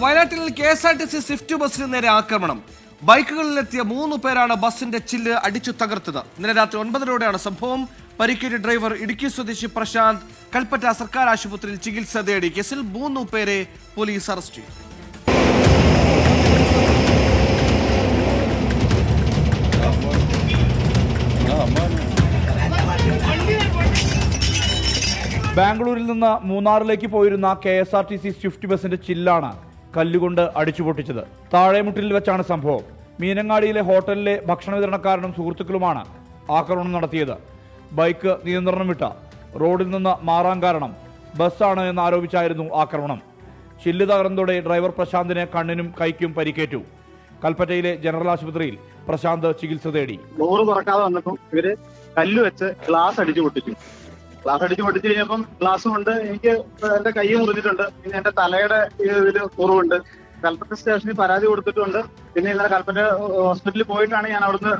വയനാട്ടിൽ KSRTC Swift ബസിന് നേരെ ആക്രമണം. ബൈക്കുകളിലെത്തിയ 3 പേരാണ് ബസിന്റെ ചില്ല് അടിച്ചു തകർത്തത്. ഇന്നലെ രാത്രി 9:30ഓടെയാണ് സംഭവം. പരിക്കേറ്റ ഡ്രൈവർ ഇടുക്കി സ്വദേശി പ്രശാന്ത് കൽപ്പറ്റ സർക്കാർ ആശുപത്രിയിൽ ചികിത്സ തേടി. കേസിൽ 3 പേരെ പോലീസ് അറസ്റ്റ് ചെയ്തു. ബാംഗ്ലൂരിൽ നിന്ന് മൂന്നാറിലേക്ക് പോയിരുന്ന KSRTC സ്വിഫ്റ്റ് ബസിന്റെ ചില്ലാണ് കല്ലുകൊണ്ട് അടിച്ചു പൊട്ടിച്ചത്. താഴെമുട്ടിൽ വെച്ചാണ് സംഭവം. മീനങ്ങാടിയിലെ ഹോട്ടലിലെ ഭക്ഷണ വിതരണക്കാരനും സുഹൃത്തുക്കളുമാണ് ആക്രമണം നടത്തിയത്. ബൈക്ക് നിയന്ത്രണം വിട്ട റോഡിൽ നിന്ന് മാറാൻ കാരണം ബസ്സാണ് എന്ന് ആരോപിച്ചായിരുന്നു ആക്രമണം. ചില്ല് തകർന്നതോടെ ഡ്രൈവർ പ്രശാന്തിന് കണ്ണിനും കൈക്കും പരിക്കേറ്റു. കൽപ്പറ്റയിലെ ജനറൽ ആശുപത്രിയിൽ പ്രശാന്ത് ചികിത്സ തേടി. ഡോറ് തുറക്കാതെ വന്നപ്പോൾ ഇവര് കല്ല് വെച്ച് ഗ്ലാസ് അടിച്ചു പൊട്ടിച്ചു കഴിഞ്ഞപ്പം ഗ്ലാസ് കൊണ്ട് എനിക്ക് എന്റെ കൈ മുറിഞ്ഞിട്ടുണ്ട്. പിന്നെ എന്റെ തലയുടെ ഇതിൽ മുറിവുണ്ട്. കൽപ്പറ്റ സ്റ്റേഷനിൽ പരാതി കൊടുത്തിട്ടുണ്ട്. പിന്നെ ഇന്നലെ കൽപ്പറ്റ ഹോസ്പിറ്റലിൽ പോയിട്ടാണ് ഞാൻ അവിടുന്ന്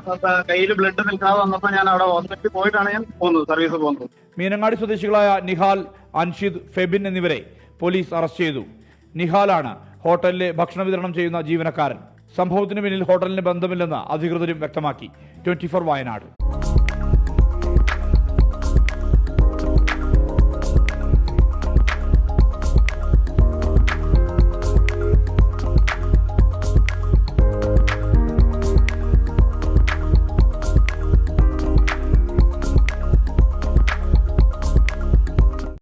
കയ്യിൽ ബ്ലഡ് നിൽക്കാതെ വന്നപ്പോൾ ഞാൻ അവിടെ ഹോസ്പിറ്റലിൽ പോയിട്ടാണ് ഞാൻ സർവീസ് പോകുന്നത്. മീനങ്ങാടി സ്വദേശികളായ നിഹാൽ, അൻഷിദ്, ഫെബിൻ എന്നിവരെ പോലീസ് അറസ്റ്റ് ചെയ്തു. നിഹാലാണ് ഹോട്ടലിലെ ഭക്ഷണ വിതരണം ചെയ്യുന്ന ജീവനക്കാരൻ. സംഭവത്തിന് പിന്നിൽ ഹോട്ടലിന് ബന്ധമില്ലെന്ന് അധികൃതരും വ്യക്തമാക്കി. 24 വയനാട്.